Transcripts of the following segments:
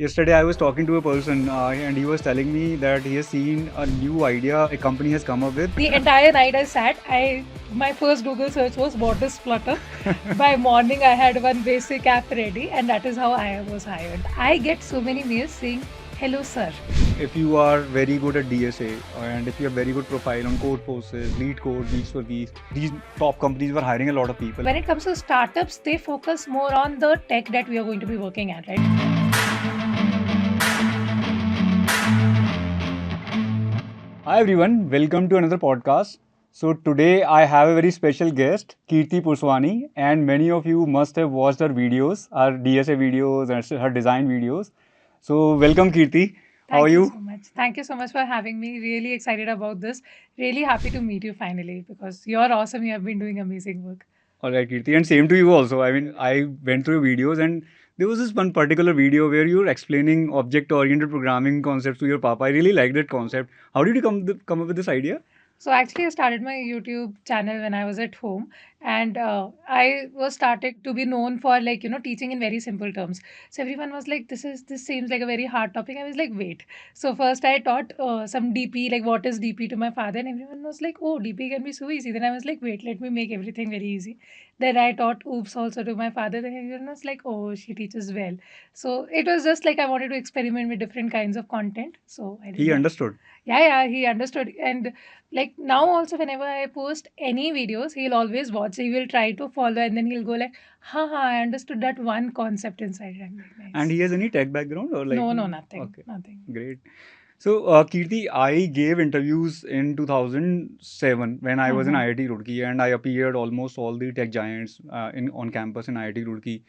Yesterday I was talking to a person and he was telling me that he has seen a new idea a company has come up with. The entire night I sat, my first Google search was what is Flutter. By morning I had one basic app ready, and that is how I was hired. I get so many mails saying, "Hello sir." If you are very good at DSA and if you have very good profile on code forces, lead code, leads for weeks, these top companies were hiring a lot of people. When it comes to startups, they focus more on the tech that we are going to be working at, right? Hi everyone, welcome to another podcast. So today I have a very special guest, Keerti Purswani, and many of you must have watched her videos, her DSA videos and her design videos. So welcome Keerti. How are Thank you you? so much. Thank you so much for having me. Really excited about this. Really happy to meet you finally because you're awesome. You have been doing amazing work. All right, Keerti, and same to you also. I mean, I went through your videos, and there was this one particular video where you were explaining object-oriented programming concepts to your papa. I really liked that concept. How did you come up with this idea? So actually, I started my YouTube channel when I was at home, and I was started to be known for teaching in very simple terms. So everyone was like, "This seems like a very hard topic." I was like, "Wait." So first I taught some DP, like what is DP to my father, and everyone was like, "Oh, DP can be so easy." Then I was like, "Wait, let me make everything very easy." Then I taught OOPS also to my father. Then everyone was like, "Oh, she teaches well." So it was just like I wanted to experiment with different kinds of content. So I did He that. understood. Yeah, he understood. And like now also whenever I post any videos, he'll always watch. He will try to follow and then he'll go like, ha, I understood that one concept inside. I'm like, nice. And he has any tech background or like? No, nothing. Okay, Nothing. great. So, Kirti, I gave interviews in 2007 when I was in Mhm. IIT Roorkee, and I appeared almost all the tech giants in on campus in IIT Roorkee.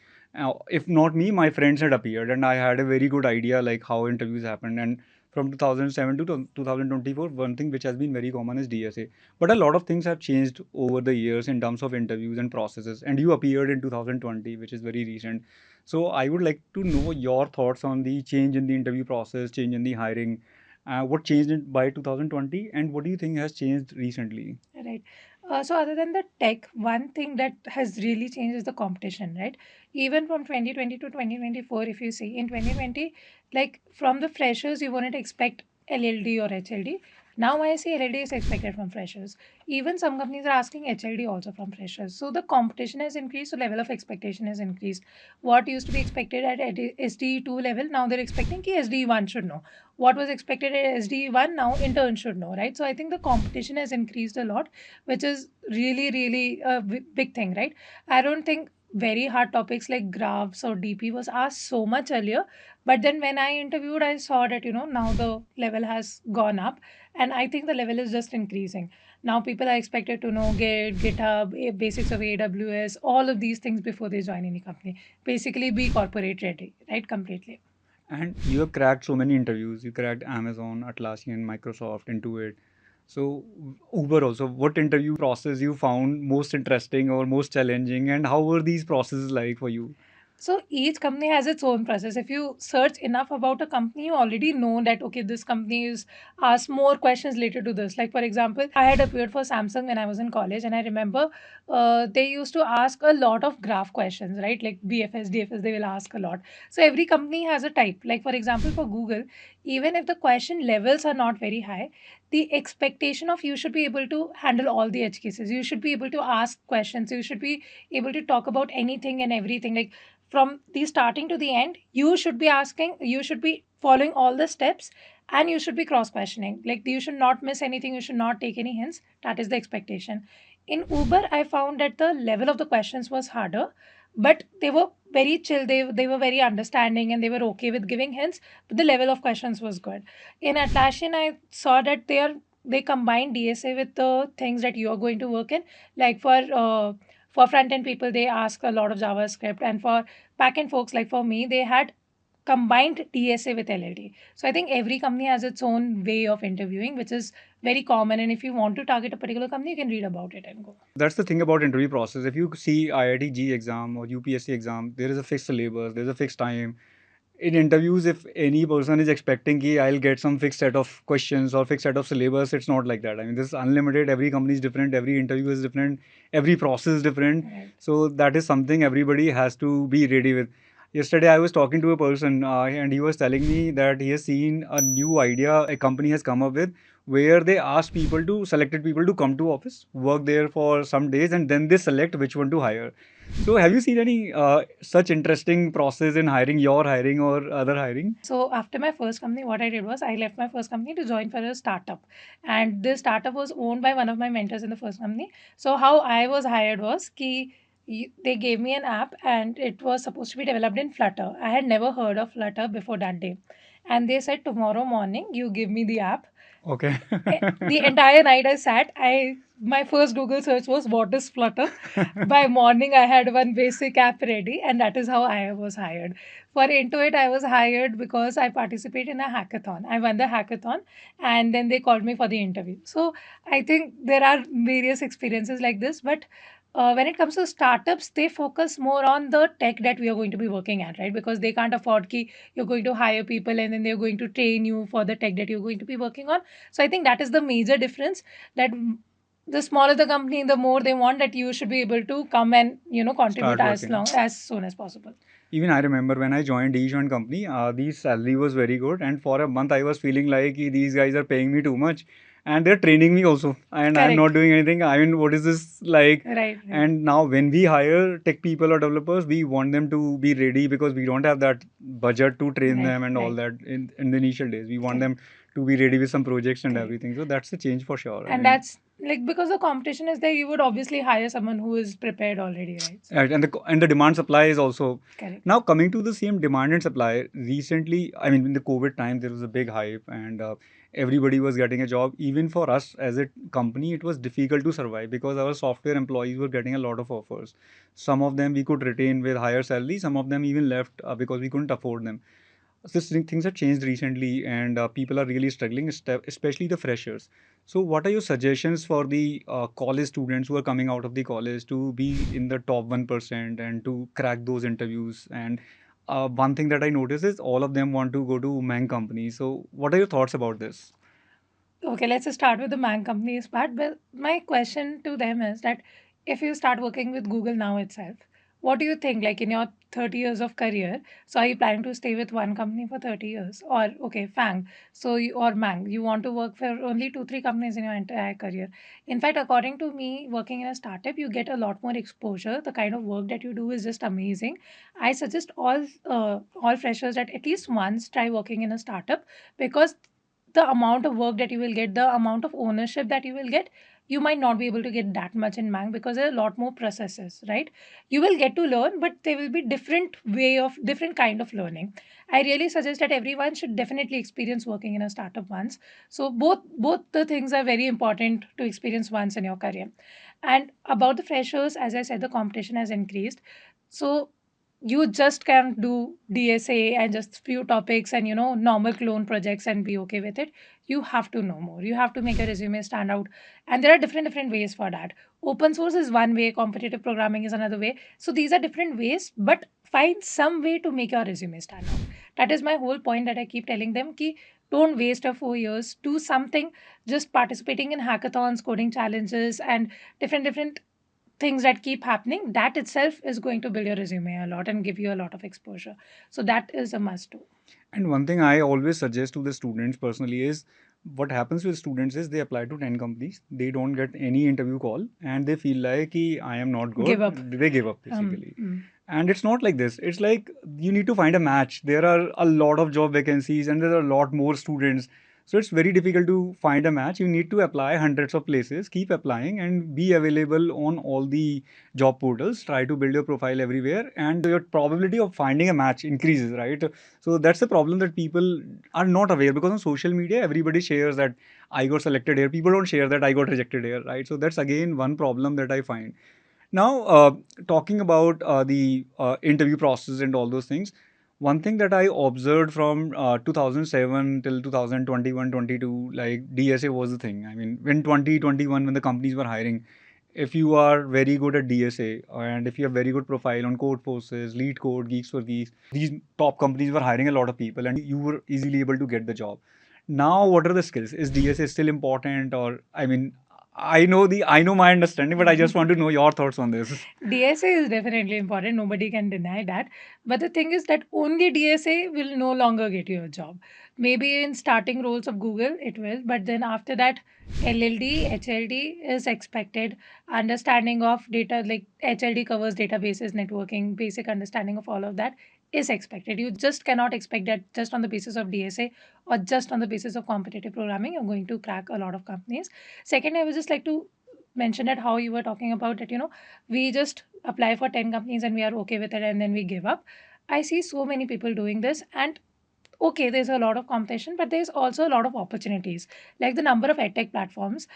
If not me, my friends had appeared, and I had a very good idea like how interviews happen. And from 2007 to 2024, one thing which has been very common is DSA. But a lot of things have changed over the years in terms of interviews and processes. And you appeared in 2020, which is very recent. So I would like to know your thoughts on the change in the interview process, change in the hiring, what changed by 2020, and what do you think has changed recently? Right. So other than the tech, one thing that has really changed is the competition, right? Even from 2020 to 2024, if you see in 2020, like from the freshers, you wouldn't expect LLD or HLD. Now I see LLD is expected from freshers. Even some companies are asking HLD also from freshers. So the competition has increased, so level of expectation has increased. What used to be expected at SD2 level, now they're expecting ki SD1 should know. What was expected at SD1, now intern should know, right? So I think the competition has increased a lot, which is really a big thing, right? I don't think very hard topics like graphs or DP was asked so much earlier, but then when I interviewed, I saw that now the level has gone up, and I think the level is just increasing. Now people are expected to know Git, GitHub, basics of AWS, all of these things before they join any company. Basically, be corporate ready, right? Completely. And you have cracked so many interviews. You cracked Amazon, Atlassian, Microsoft, Intuit. So Uber also. What interview process you found most interesting or most challenging, and how were these processes like for you? So each company has its own process. If you search enough about a company, you already know that okay, this company is asked more questions related to this. Like for example, I had appeared for Samsung when I was in college, and I remember they used to ask a lot of graph questions, right? Like BFS, DFS, they will ask a lot. So every company has a type. Like for example, for Google, even if the question levels are not very high, the expectation of you should be able to handle all the edge cases. You should be able to ask questions. You should be able to talk about anything and everything. Like from the starting to the end, you should be asking, you should be following all the steps, and you should be cross questioning. Like you should not miss anything, you should not take any hints. That is the expectation. In Uber, I found that the level of the questions was harder, but they were very chill. They were very understanding and they were okay with giving hints, but the level of questions was good. In Atlassian, I saw that they combine DSA with the things that you are going to work in. Like for front end people, they ask a lot of JavaScript, and for back end folks like for me, they had combined DSA with LLD. So I think every company has its own way of interviewing, which is very common. And if you want to target a particular company, you can read about it and go. That's the thing about interview process. If you see IIT-G exam or UPSC exam, there is a fixed syllabus, there's a fixed time. In interviews, if any person is expecting ki I'll get some fixed set of questions or fixed set of syllabus, it's not like that. I mean, this is unlimited. Every company is different. Every interview is different. Every process is different. Right. So that is something everybody has to be ready with. Yesterday, I was talking to a person, and he was telling me that he has seen a new idea a company has come up with, where they ask people to selected people to come to office, work there for some days, and then they select which one to hire. So, have you seen any such interesting process in hiring, your hiring or other hiring? So after my first company, what I did was I left my first company to join for a startup, and this startup was owned by one of my mentors in the first company. So how I was hired was ki they gave me an app, and it was supposed to be developed in Flutter. I had never heard of Flutter before that day, and they said tomorrow morning you give me the app. Okay. The entire night I sat. I My first Google search was what is Flutter. By morning I had one basic app ready, and that is how I was hired. For Intuit, I was hired because I participated in a hackathon. I won the hackathon, and then they called me for the interview. So I think there are various experiences like this, but when it comes to startups, they focus more on the tech that we are going to be working at, right? Because they can't afford ki you're going to hire people and then they're going to train you for the tech that you're going to be working on. So I think that is the major difference, that the smaller the company, the more they want that you should be able to come and contribute Start working. as soon as possible. Even I remember when I joined each one company, the salary was very good, and for a month I was feeling like these guys are paying me too much, and they're training me also, and I'm not Correct. doing anything. I mean, what is this like? Right, right. And now when we hire tech people or developers, we want them to be ready because we don't have that budget to train Right, them and all right. that in the initial days. We want Correct. them to be ready with some projects and Correct. everything. So that's a change for sure. I And mean, that's like because the competition is there, you would obviously hire someone who is prepared already, right? So, right, and the demand supply is also correct. now coming to the same demand and supply. Recently, I mean, in the COVID time, there was a big hype, and everybody was getting a job. Even for us as a company, it was difficult to survive because our software employees were getting a lot of offers. Some of them we could retain with higher salary. Some of them even left because we couldn't afford them. Things have changed recently, and people are really struggling, especially the freshers. So, what are your suggestions for the college students who are coming out of the college to be in the top 1% and to crack those interviews? And one thing that I notice is all of them want to go to Mang companies. So, what are your thoughts about this? Okay, let's just start with the man companies part. But my question to them is that if you start working with Google now itself, what do you think? Like in your 30 years of career, so are you planning to stay with one company for 30 years? Or, okay, FAANG, or Mang, you want to work for only two, three companies in your entire career. In fact, according to me, working in a startup, you get a lot more exposure. The kind of work that you do is just amazing. I suggest all freshers that at least once try working in a startup, because the amount of work that you will get, the amount of ownership that you will get, you might not be able to get that much in Mang because there are a lot more processes, right? You will get to learn, but there will be different kind of learning. I really suggest that everyone should definitely experience working in a startup once. So both the things are very important to experience once in your career. And about the freshers, as I said, the competition has increased. So you just can't do DSA and just few topics and normal clone projects and be okay with it. You have to know more. You have to make your resume stand out, and there are different ways for that. Open source is one way, competitive programming is another way. So these are different ways, but find some way to make your resume stand out. That is my whole point that I keep telling them ki don't waste your 4 years. Do something. Just participating in hackathons, coding challenges, and different things that keep happening, that itself is going to build your resume a lot and give you a lot of exposure. So that is a must do. And one thing I always suggest to the students personally is what happens with students is they apply to 10 companies, they don't get any interview call, and they feel like I am not Give good. up. They give up basically. And it's not like this. It's like you need to find a match. There are a lot of job vacancies and there are a lot more students. So it's very difficult to find a match. You need to apply hundreds of places, keep applying and be available on all the job portals. Try to build your profile everywhere, and your probability of finding a match increases, right? So that's the problem that people are not aware, because on social media, everybody shares that I got selected here. People don't share that I got rejected here, right? So that's again one problem that I find. Now, talking about the interview process and all those things, one thing that I observed from 2007 till 2021, 22, like DSA was the thing. I mean, when 2021, when the companies were hiring, if you are very good at DSA and if you have very good profile on Code Forces, Lead Code, Geeks for Geeks, these top companies were hiring a lot of people and you were easily able to get the job. Now, what are the skills? Is DSA still important, or I mean, I know my understanding, but I just want to know your thoughts on this. DSA is definitely important. Nobody can deny that. But the thing is that only DSA will no longer get you a job. Maybe in starting roles of Google, it will. But then after that, LLD, HLD is expected. Understanding of data, like HLD covers databases, networking, basic understanding of all of that is expected. You just cannot expect that just on the basis of DSA or just on the basis of competitive programming, you're going to crack a lot of companies. Second, I would just like to mention that how you were talking about it, we just apply for 10 companies and we are okay with it and then we give up. I see so many people doing this, and okay, there's a lot of competition, but there's also a lot of opportunities. Like the number of edtech platforms,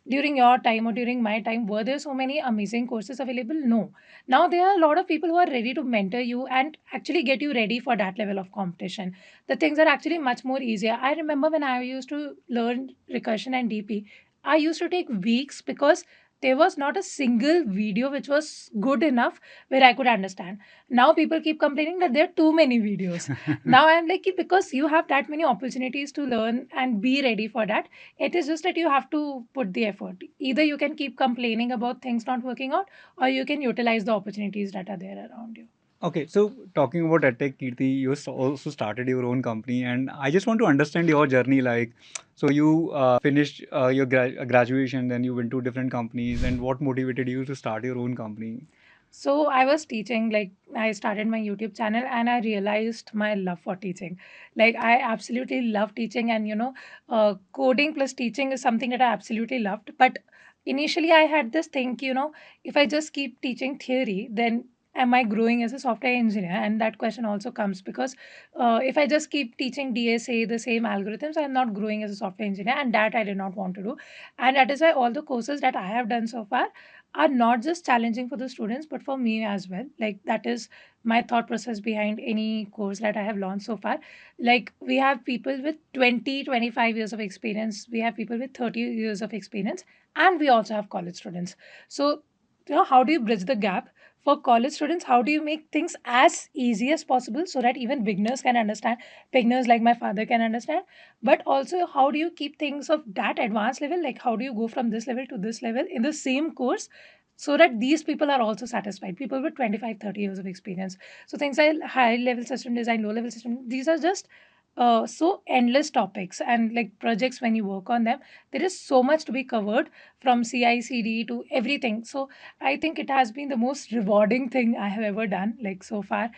during your time or during my time, were there so many amazing courses available? No. Now there are a lot of people who are ready to mentor you and actually get you ready for that level of competition. The things are actually much more easier. I remember when I used to learn recursion and DP, I used to take weeks because there was not a single video which was good enough where I could understand. Now people keep complaining that there are too many videos. Now I'm like, because you have that many opportunities to learn and be ready for that, it is just that you have to put the effort. Either you can keep complaining about things not working out, or you can utilize the opportunities that are there around you. Okay, so talking about EdTech, Kirti, you also started your own company, and I just want to understand your journey. Like, so you finished your graduation, then you went to different companies, and what motivated you to start your own company? So I was teaching, like I started my YouTube channel and I realized my love for teaching. Like I absolutely love teaching, and coding plus teaching is something that I absolutely loved. But initially I had this thing, if I just keep teaching theory, then am I growing as a software engineer? And that question also comes because if I just keep teaching DSA, the same algorithms, I'm not growing as a software engineer, and that I did not want to do. And that is why all the courses that I have done so far are not just challenging for the students but for me as well. Like that is my thought process behind any course that I have launched so far. Like we have people with 20-25 years of experience, we have people with 30 years of experience, and we also have college students. So how do you bridge the gap for college students? How do you make things as easy as possible so that even beginners can understand, beginners like my father can understand? But also, how do you keep things of that advanced level? Like how do you go from this level to this level in the same course so that these people are also satisfied, people with 25-30 years of experience? So things like high level system design, low level system, these are just so endless topics, and like projects, when you work on them, there is so much to be covered, from CI/CD to everything. So I think it has been the most rewarding thing I have ever done, like so far.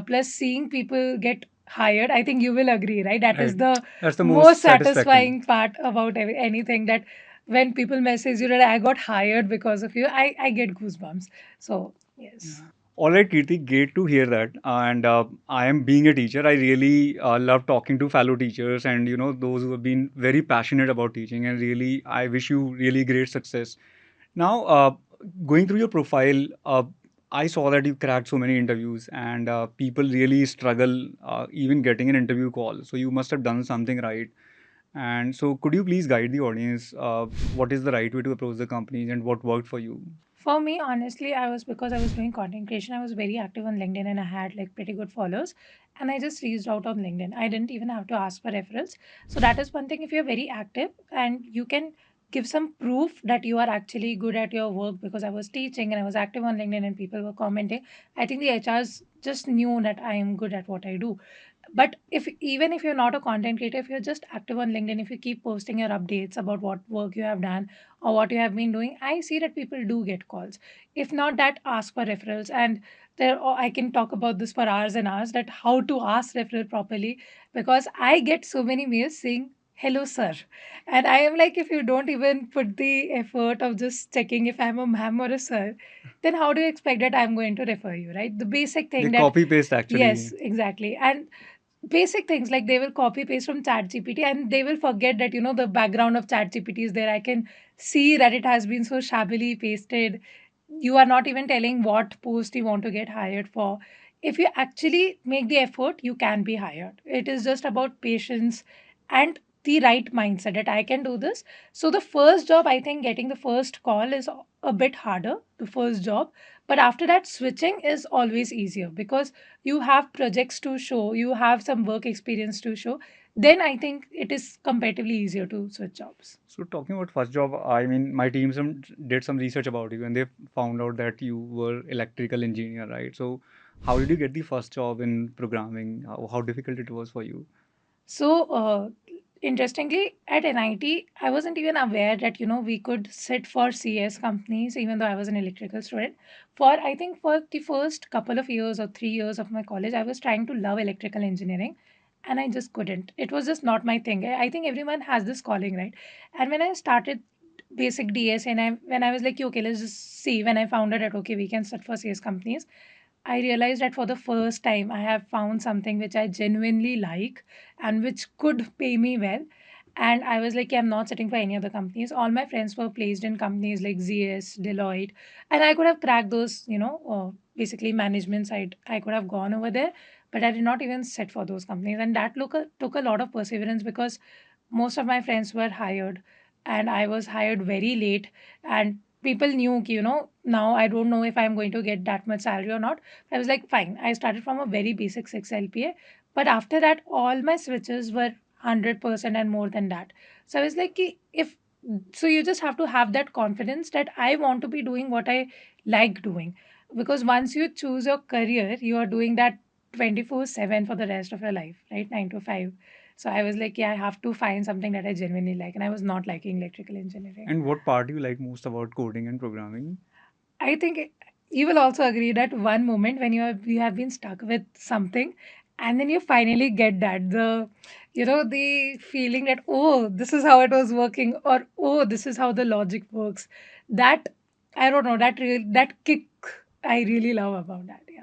Plus seeing people get hired, I think you will agree, right? That is Right, the that's the most most satisfactory. satisfying part about anything, that when people message you that I got hired because of you, I get goosebumps. So yes. All right, Kirti, great to hear that. And I am being a teacher. I really love talking to fellow teachers and those who have been very passionate about teaching. And really, I wish you really great success. Now, going through your profile, I saw that you cracked so many interviews, and people really struggle even getting an interview call. So you must have done something right. And so, could you please guide the audience? What is the right way to approach the companies, and what worked for you? For me, honestly, because I was doing content creation, I was very active on LinkedIn and I had like pretty good followers. And I just reached out on LinkedIn. I didn't even have to ask for referrals. So that is one thing. If you're very active and you can give some proof that you are actually good at your work, because I was teaching and I was active on LinkedIn and people were commenting, I think the HRs just knew that I am good at what I do. But if even if you're not a content creator, if you're just active on LinkedIn, if you keep posting your updates about what work you have done or what you have been doing, I see that people do get calls. If not that, ask for referrals. And there, I can talk about this for hours and hours, that how to ask referral properly, because I get so many mails saying hello sir, and I am like, if you don't even put the effort of just checking if I'm a ma'am or a sir, then how do you expect that I'm going to refer you, right? The basic They thing that, copy paste yes, actually. exactly. And basic things like they will copy paste from chat gpt and they will forget that the background of chat gpt is there. I can see that it has been so shabbily pasted. You are not even telling what post you want to get hired for. If you actually make the effort, you can be hired. It is just about patience and the right mindset that I can do this. So the first job, I think getting the first call is a bit harder, the first job. But after that, switching is always easier because you have projects to show, you have some work experience to show. Then I think it is comparatively easier to switch jobs. So talking about first job, I mean, my team did some research about you, and they found out that you were electrical engineer, right? So how did you get the first job in programming? How difficult it was for you? So, interestingly, at NIT, I wasn't even aware that, we could sit for CS companies, even though I was an electrical student. I think, for the first couple of years or 3 years of my college, I was trying to love electrical engineering and I just couldn't. It was just not my thing. I think everyone has this calling, right? And when I started basic DS and when I was like, okay, let's just see, when I found out that, okay, we can sit for CS companies, I realized that for the first time, I have found something which I genuinely like and which could pay me well. And I was like, "Yeah, I'm not sitting for any other companies. All my friends were placed in companies like ZS, Deloitte, and I could have cracked those, basically management side. I could have gone over there, but I did not even sit for those companies. And that took a lot of perseverance because most of my friends were hired and I was hired very late. And people knew, now I don't know if I'm going to get that much salary or not. I was like, fine. I started from a very basic 6 LPA. But after that, all my switches were 100% and more than that. So I was like, "Ki, if so, you just have to have that confidence that I want to be doing what I like doing. Because once you choose your career, you are doing that 24/7 for the rest of your life, right? 9 to 5. So I was like, yeah, I have to find something that I genuinely like. And I was not liking electrical engineering. And what part do you like most about coding and programming? I think you will also agree that one moment when you have been stuck with something and then you finally get that the feeling that, oh, this is how it was working, or oh, this is how the logic works. That, I don't know, that kick I really love about that. Yeah.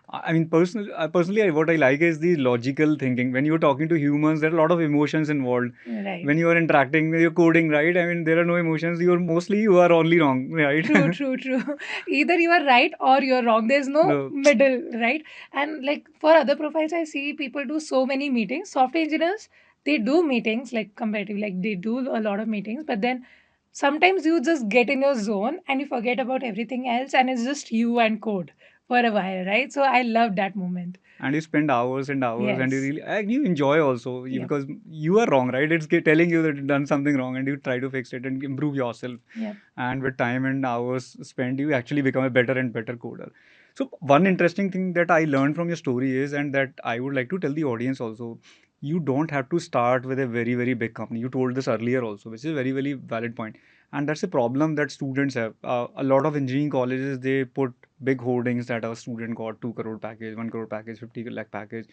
I mean, personally, what I like is the logical thinking. When you're talking to humans, there are a lot of emotions involved. Right. When you are interacting, when you're coding, right? I mean, there are no emotions. You are only wrong, right? True, true, true. Either you are right or you're wrong. There's no No. middle, right? And like for other profiles, I see people do so many meetings. Software engineers, they do meetings like comparatively, like they do a lot of meetings, but then sometimes you just get in your zone and you forget about everything else and it's just you and code for a while, right? So I love that moment. And you spend hours and hours, and Yes. you enjoy also Yep. because you are wrong, right? It's telling you that you've done something wrong, and you try to fix it and improve yourself. Yep. And with time and hours spent, you actually become a better and better coder. So one interesting thing that I learned from your story is, and that I would like to tell the audience also, you don't have to start with a very big company. You told this earlier also, which is a very valid point. And that's a problem that students have. A lot of engineering colleges, they put big hoardings that our student got 2 crore package, 1 crore package, 50 lakh package,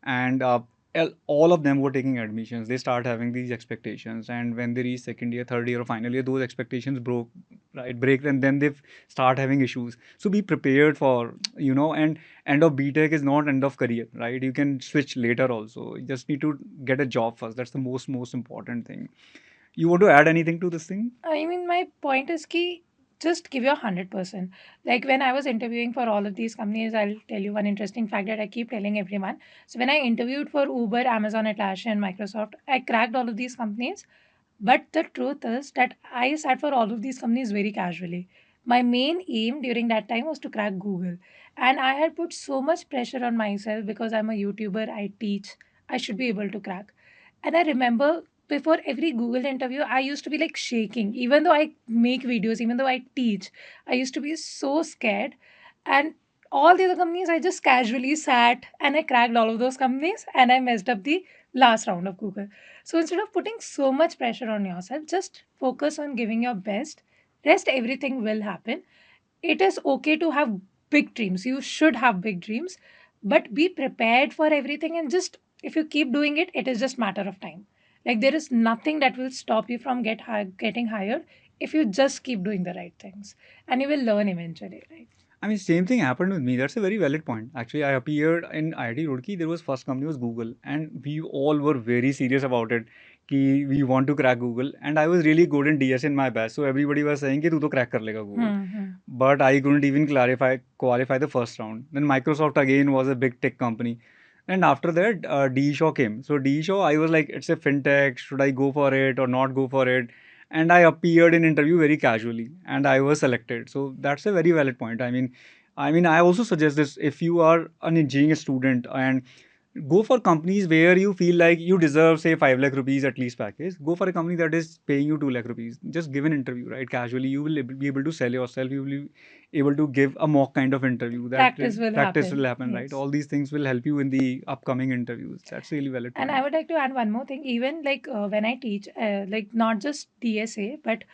and all of them were taking admissions. They start having these expectations, and when they reach second year, third year, or final year, those expectations break, and then they start having issues. So be prepared for, and end of BTech is not end of career, right? You can switch later also. You just need to get a job first. That's the most important thing. You want to add anything to this thing? I mean, my point is key, just give your 100%. Like when I was interviewing for all of these companies, I'll tell you one interesting fact that I keep telling everyone. So when I interviewed for Uber, Amazon, Atlassian, Microsoft, I cracked all of these companies. But the truth is that I sat for all of these companies very casually. My main aim during that time was to crack Google. And I had put so much pressure on myself because I'm a YouTuber, I teach, I should be able to crack. And I remember before every Google interview, I used to be like shaking. Even though I make videos, even though I teach, I used to be so scared. And all the other companies, I just casually sat and I cracked all of those companies and I messed up the last round of Google. So instead of putting so much pressure on yourself, just focus on giving your best. Rest, everything will happen. It is okay to have big dreams. You should have big dreams, but be prepared for everything. And just if you keep doing it, it is just matter of time. Like there is nothing that will stop you from getting hired if you just keep doing the right things, and you will learn eventually, right? I mean, same thing happened with me. That's a very valid point. Actually, I appeared in IIT Roorkee. There was first company was Google, and we all were very serious about it. Ki we want to crack Google, and I was really good in DS in my batch. So everybody was saying कि तू तो crack कर लेगा Google. Hmm. But I couldn't even qualify the first round. Then Microsoft again was a big tech company. And after that, D Shaw came. So D Shaw, I was like, it's a fintech. Should I go for it or not go for it? and I appeared in interview very casually, and I was selected. So that's a very valid point. I mean, I also suggest this: if you are an engineering student and go for companies where you feel like you deserve, say, 5 lakh rupees at least package. Go for a company that is paying you 2 lakh rupees. Just give an interview, right? Casually, you will be able to sell yourself. You will be able to give a mock kind of interview. That Practice will practice will happen. happen, right? Yes. All these things will help you in the upcoming interviews. That's a really valid And I point. would like to add one more thing. Even like when I teach, like not just DSA, but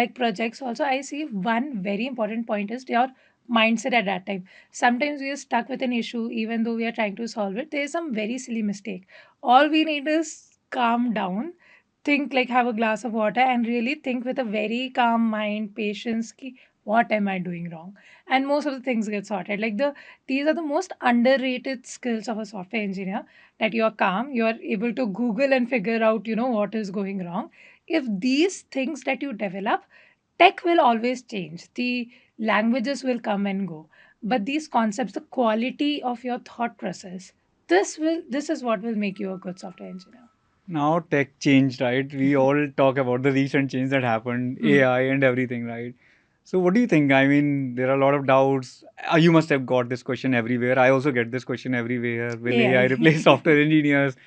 like projects also, I see one very important point is your mindset at that time. Sometimes we are stuck with an issue, even though we are trying to solve it. There is some very silly mistake. All we need is calm down, think like have a glass of water, and really think with a very calm mind, patience. Ki, what am I doing wrong? And most of the things get sorted. Like these are the most underrated skills of a software engineer, that you're calm, you're able to Google and figure out, what is going wrong. If these things that you develop, tech will always change. The languages will come and go. But these concepts, the quality of your thought process, this is what will make you a good software engineer. Now tech changed, right? We all talk about the recent change that happened, Hmm. AI and everything, right? So what do you think? I mean, there are a lot of doubts. You must have got this question everywhere. I also get this question everywhere. Will AI replace AI. software engineers?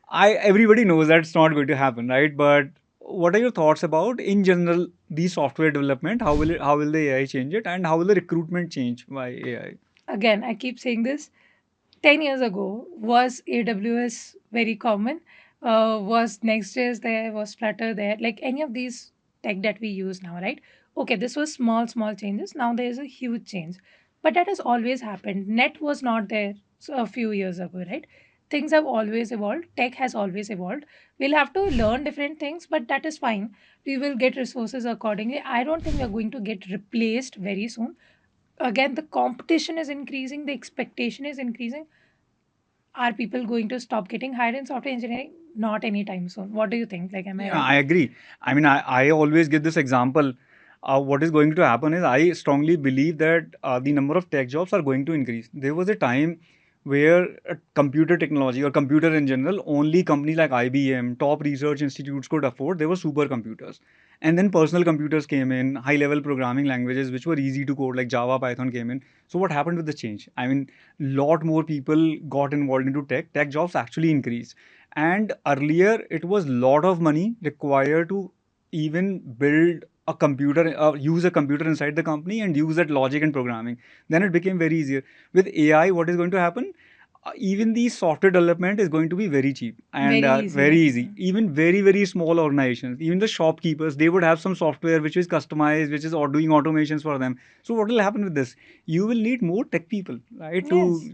I Everybody knows that's not going to happen, right? But what are your thoughts about in general the software development? How will the AI change it, and how will the recruitment change by AI? Again, I keep saying this. 10 years ago, was AWS very common? Was Next.js there? Was Flutter there? Like any of these tech that we use now, right? Okay, this was small, small changes. Now there is a huge change. But that has always happened. Net was not there a few years ago, right? Things have always evolved. Tech has always evolved. We'll have to learn different things, but that is fine. We will get resources accordingly. I don't think we're going to get replaced very soon. Again, the competition is increasing, the expectation is increasing. Are people going to stop getting hired in software engineering? Not anytime soon. What do you think? Like, am I Yeah, right? I agree. I always give this example. What is going to happen is I strongly believe that the number of tech jobs are going to increase. There was a time where computer technology or computer in general, only companies like IBM, top research institutes could afford. They were supercomputers. And then personal computers came in, high level programming languages, which were easy to code, like Java, Python came in. So, what happened with the change? I mean, lot more people got involved into tech. Tech jobs actually increased, and earlier it was lot of money required to even build a computer, use a computer inside the company and use that logic and programming. Then it became very easier. With AI, what is going to happen? Even the software development is going to be very cheap and Very easy. very Like, easy. Even very, very small organizations, even the shopkeepers, they would have some software which is customized, which is doing automations for them. So what will happen with this? You will need more tech people, right, yes.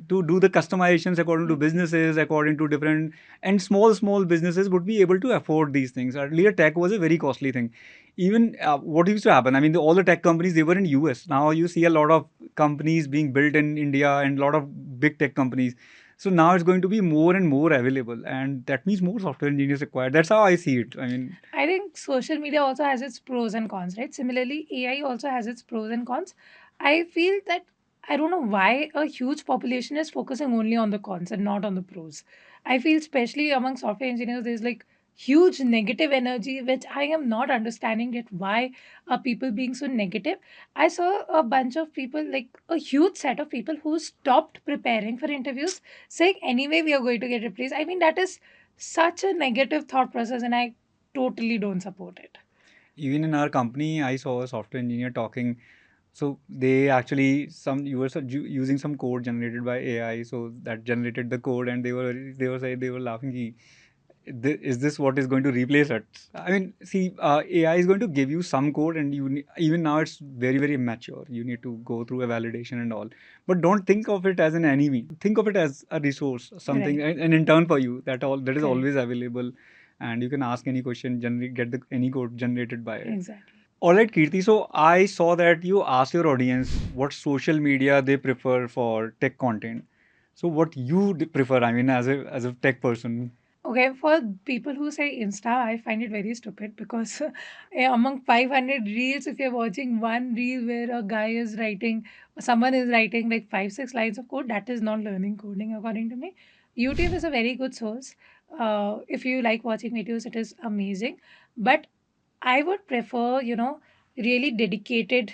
to do the customizations according to Yep. businesses, according to different, and small businesses would be able to afford these things. Earlier, tech was a very costly thing. Even what used to happen, I mean, all the tech companies, they were in US. Now you see a lot of companies being built in India and a lot of big tech companies. So now it's going to be more and more available, and that means more software engineers required. That's how I see it. I mean, I think social media also has its pros and cons, right? Similarly, AI also has its pros and cons. I feel that I don't know why a huge population is focusing only on the cons and not on the pros. I feel, especially among software engineers, there's like huge negative energy, which I am not understanding it. Why are people being so negative? I saw a bunch of people, like a huge set of people who stopped preparing for interviews, saying, anyway, we are going to get replaced. I mean, that is such a negative thought process, and I totally don't support it. even in our company, I saw a software engineer talking. So they actually some you were using some code generated by AI. So that generated the code, and they were saying, they were laughing. Is this what is going to replace it? I mean, see, AI is going to give you some code, and even now it's very, very immature. You need to go through a validation and all. But don't think of it as an enemy. Think of it as a resource, something, Right. an intern for you. That is Correct. always available, and you can ask any question, generate get any code generated by it. Exactly. All right, Kirti. So I saw that you asked your audience what social media they prefer for tech content. So what you prefer? I mean, as a tech person. Okay, for people who say Insta, I find it very stupid because among 500 reels, if you're watching one reel where a guy is writing, someone is writing like 5, 6 lines of code, that is not learning coding, according to me. YouTube is a very good source. If you like watching videos, it is amazing. But I would prefer, really dedicated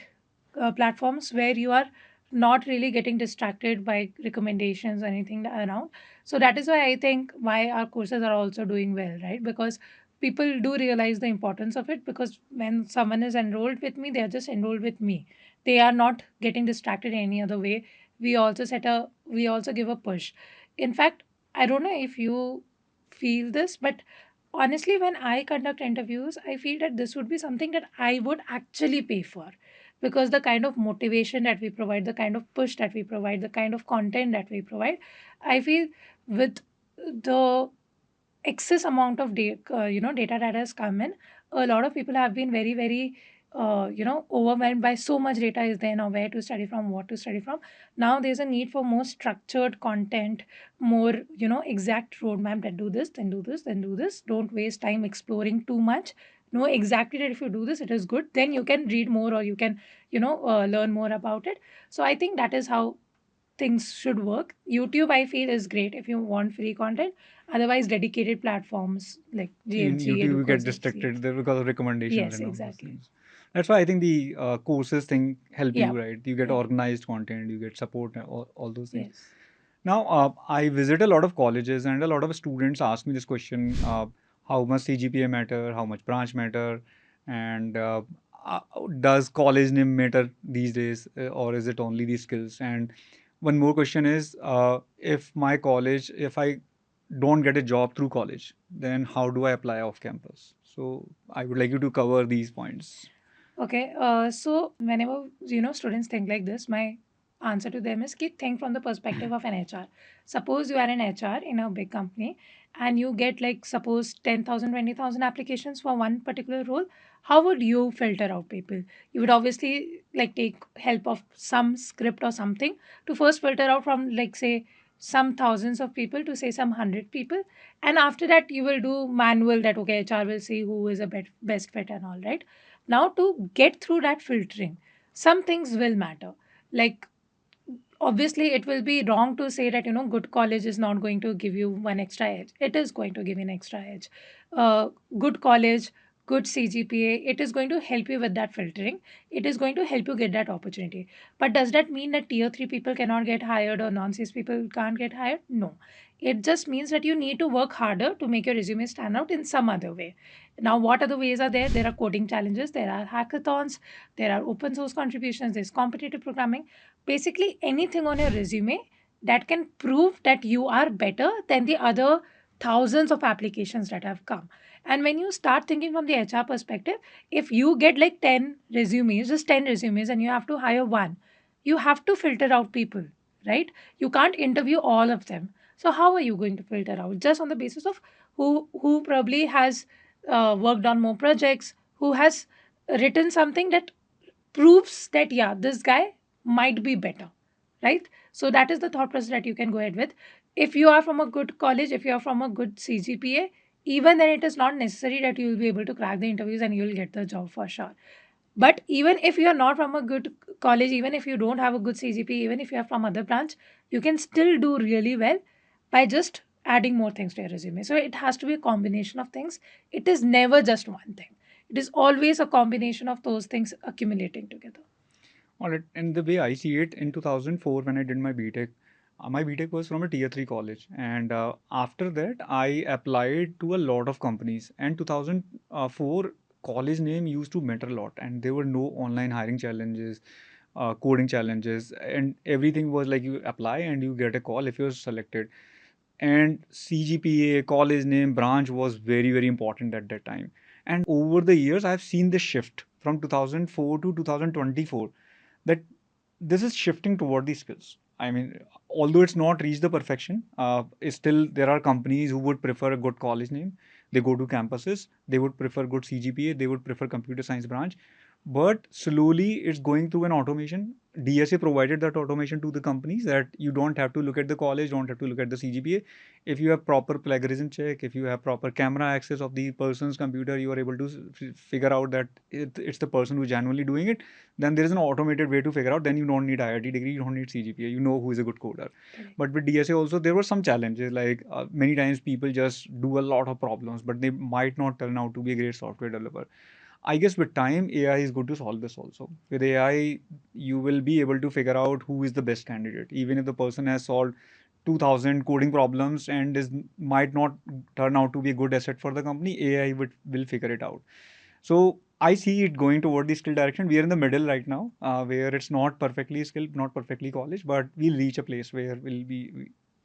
platforms where you are not really getting distracted by recommendations or anything around. So that is why I think why our courses are also doing well, right? Because people do realize the importance of it, because when someone is enrolled with me, they are just enrolled with me. They are not getting distracted in any other way. We also give a push. In fact, I don't know if you feel this, but honestly, when I conduct interviews, I feel that this would be something that I would actually pay for, because the kind of motivation that we provide, the kind of push that we provide, the kind of content that we provide, I feel with the excess amount of data that has come in, a lot of people have been very very overwhelmed by so much data is there now, where to study from, what to study from. Now there's a need for more structured content, more exact roadmap, that do this, then do this, then do this, don't waste time exploring too much. Know exactly that if you do this it is good, then you can read more, or you can learn more about it. So I think that is how things should work. YouTube, I feel, is great if you want free content. Otherwise, dedicated platforms like In GLG, YouTube, you get Educosys. distracted there because of recommendations Yes, and all those exactly. things. That's why I think the courses thing help Yeah, you, right? You get yeah, organized content, you get support, and all those things. yes. Now, I visit a lot of colleges, and a lot of students ask me this question: how much CGPA matter? How much branch matter? And uh, does college name matter these days, or is it only the skills? And one more question is, if I don't get a job through college, then how do I apply off campus? So I would like you to cover these points. Okay, so whenever students think like this, my answer to them is keep think from the perspective of an HR. Suppose you are an HR in a big company and you get like suppose 10,000, 20,000 applications for one particular role. How would you filter out people? You would obviously like take help of some script or something to first filter out from like say some thousands of people to say some 100 people, and after that you will do manual that okay HR will see who is a best fit and all, right? Now, to get through that filtering, some things will matter. Like, obviously, it will be wrong to say that, good college is not going to give you one extra edge. It is going to give you an extra edge. Good college, good CGPA, it is going to help you with that filtering. It is going to help you get that opportunity. But does that mean that tier 3 people cannot get hired or non CIS people can't get hired? No. It just means that you need to work harder to make your resume stand out in some other way. Now, what other ways are there? There are coding challenges, there are hackathons, there are open source contributions, there's competitive programming. Basically, anything on your resume that can prove that you are better than the other thousands of applications that have come. And when you start thinking from the HR perspective, if you get like 10 resumes, just 10 resumes, and you have to hire one, you have to filter out people, right? You can't interview all of them. So how are you going to filter out? Just on the basis of who probably has worked on more projects, who has written something that proves that yeah this guy might be better, right? So that is the thought process that you can go ahead with. If you are from a good college, if you are from a good CGPA, even then it is not necessary that you will be able to crack the interviews and you will get the job for sure. But even if you are not from a good college, even if you don't have a good CGPA, even if you are from other branch, you can still do really well by just adding more things to your resume. So it has to be a combination of things. It is never just one thing. It is always a combination of those things accumulating together. All right. And the way I see it, in 2004, when I did my BTech was from a tier 3 college. And after that, I applied to a lot of companies. And 2004, college name used to matter a lot. And there were no online hiring challenges, coding challenges. And everything was like you apply and you get a call if you're selected. And CGPA, college name, branch was very, very important at that time. And over the years, I've seen the shift from 2004 to 2024, that this is shifting toward these skills. I mean, although it's not reached the perfection, it's still there are companies who would prefer a good college name. They go to campuses. They would prefer good CGPA. They would prefer computer science branch. But slowly, it's going through an automation. DSA provided that automation to the companies that you don't have to look at the college, don't have to look at the CGPA. If you have proper plagiarism check, if you have proper camera access of the person's computer, you are able to figure out that it's the person who's genuinely doing it. Then there is an automated way to figure out. Then you don't need IIT degree, you don't need CGPA. You know who is a good coder. Correct. But with DSA also, there were some challenges. Like many times people just do a lot of problems, but they might not turn out to be a great software developer. I guess with time, AI is going to solve this also. With AI, you will be able to figure out who is the best candidate. Even if the person has solved 2000 coding problems and might not turn out to be a good asset for the company, AI will figure it out. So I see it going toward the skill direction. We are in the middle right now, where it's not perfectly skilled, not perfectly college, but we'll reach a place where we'll be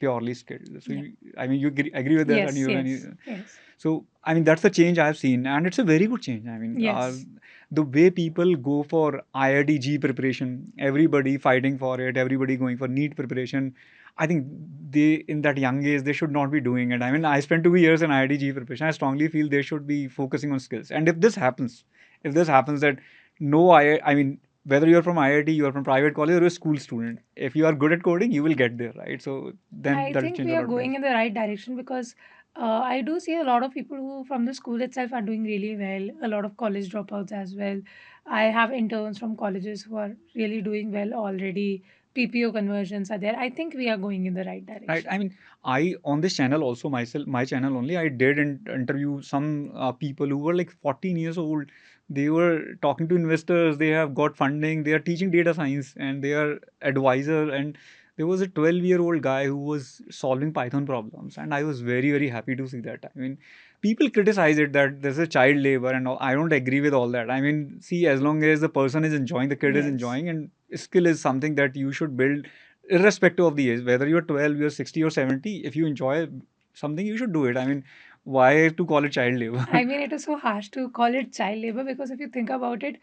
purely skilled. So Yeah. I mean, you agree with that, and Yes, you, yes, yes, so I mean that's the change I've seen, and it's a very good change. I mean, yes. the way people go for IIT preparation, everybody fighting for it, everybody going for NEET preparation. I think they, in that young age, they should not be doing it. I mean, I spent 2 years in IIT preparation. I strongly feel they should be focusing on skills. And if this happens that no, I mean, whether you're from IIT, you're from private college, or a school student, if you are good at coding, you will get there, right? So then I that'll think change we a are lot of things. going in the right direction because I do see a lot of people who from the school itself are doing really well, a lot of college dropouts as well. I have interns from colleges who are really doing well already. PPO conversions are there. I think we are going in the right Right. direction. I mean, I on this channel also myself, my channel only, I did interview some people who were like 14 years old. They were talking to investors. They have got funding. They are teaching data science and they are advisor. And there was a 12-year-old guy who was solving Python problems, and I was very very happy to see that. I mean, people criticize it that there's a child labor and all. I don't agree with all that. I mean, see, as long as the person is enjoying, the kid is Yes. enjoying, and skill is something that you should build irrespective of the age, whether you're 12, you're 60 or 70, if you enjoy something, you should do it. I mean, why to call it child labor? I mean, it is so harsh to call it child labor because if you think about it,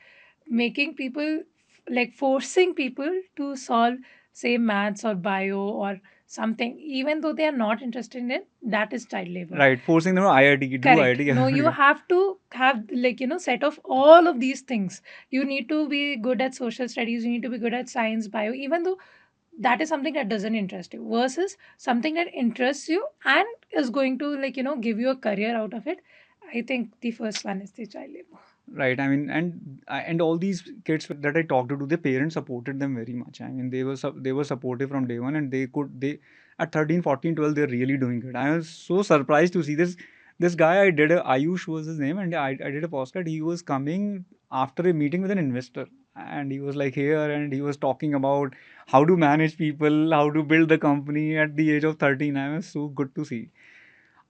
making people like forcing people to solve, say, maths or bio or something, even though they are not interested in it, that is child labor. Right, forcing them to IIT, do Correct. IIT. No, you have to have like, set of all of these things. You need to be good at social studies, you need to be good at science, bio, even though that is something that doesn't interest you versus something that interests you and is going to like, give you a career out of it. I think the first one is the child labor. Right. I mean, and all these kids that I talked to, their parents supported them very much. I mean, they were supportive from day one, and they at 13, 14, 12, they're really doing good. I was so surprised to see this guy. I did a Ayush was his name, and I did a postcard. He was coming after a meeting with an investor, and he was like here, and he was talking about how to manage people, how to build the company at the age of 13. I was so good to see.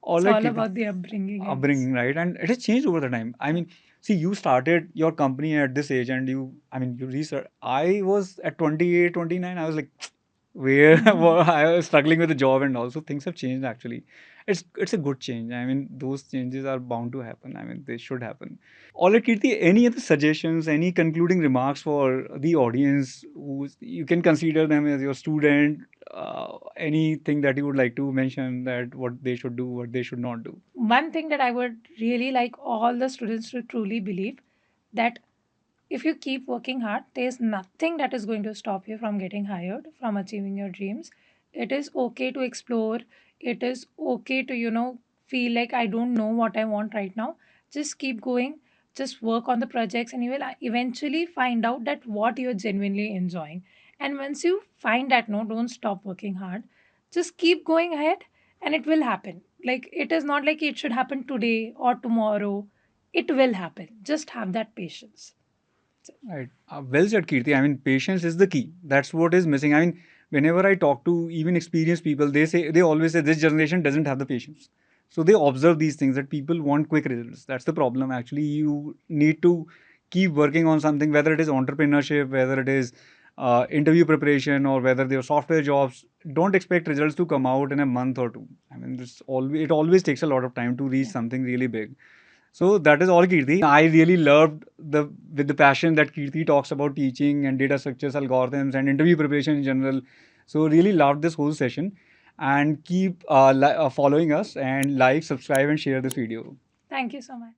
All It's right, all Keerti, about the upbringing, I guess. upbringing, right? And it has changed over the time. I mean, see, you started your company at this age, and I mean, you research. I was at 28, 29. I was like, where Mhm. I was struggling with the job, and also things have changed actually. It's a good change. I mean, those changes are bound to happen. I mean, they should happen. All right, Kirti, any other suggestions, any concluding remarks for the audience who you can consider them as your student? Anything that you would like to mention that what they should do, what they should not do? One thing that I would really like all the students to truly believe that if you keep working hard, there's nothing that is going to stop you from getting hired, from achieving your dreams. It is okay to explore. It is okay to, feel like I don't know what I want right now. Just keep going. Just work on the projects, and you will eventually find out that what you're genuinely enjoying. And once you find that, no, don't stop working hard. Just keep going ahead, and it will happen. Like, it is not like it should happen today or tomorrow. It will happen. Just have that patience. Right. Well said, Kirti. I mean, patience is the key. That's what is missing. I mean, whenever I talk to even experienced people, they always say this generation doesn't have the patience. So they observe these things that people want quick results. That's the problem. Actually, you need to keep working on something, whether it is entrepreneurship, whether it is interview preparation, or whether they are software jobs. Don't expect results to come out in a month or two. I mean, it always takes a lot of time to reach Yeah. something really big. So that is all, Kirti. I really loved the passion that Kirti talks about teaching and data structures, algorithms, and interview preparation in general. So really loved this whole session, and keep following us and like, subscribe, and share this video. Thank you so much.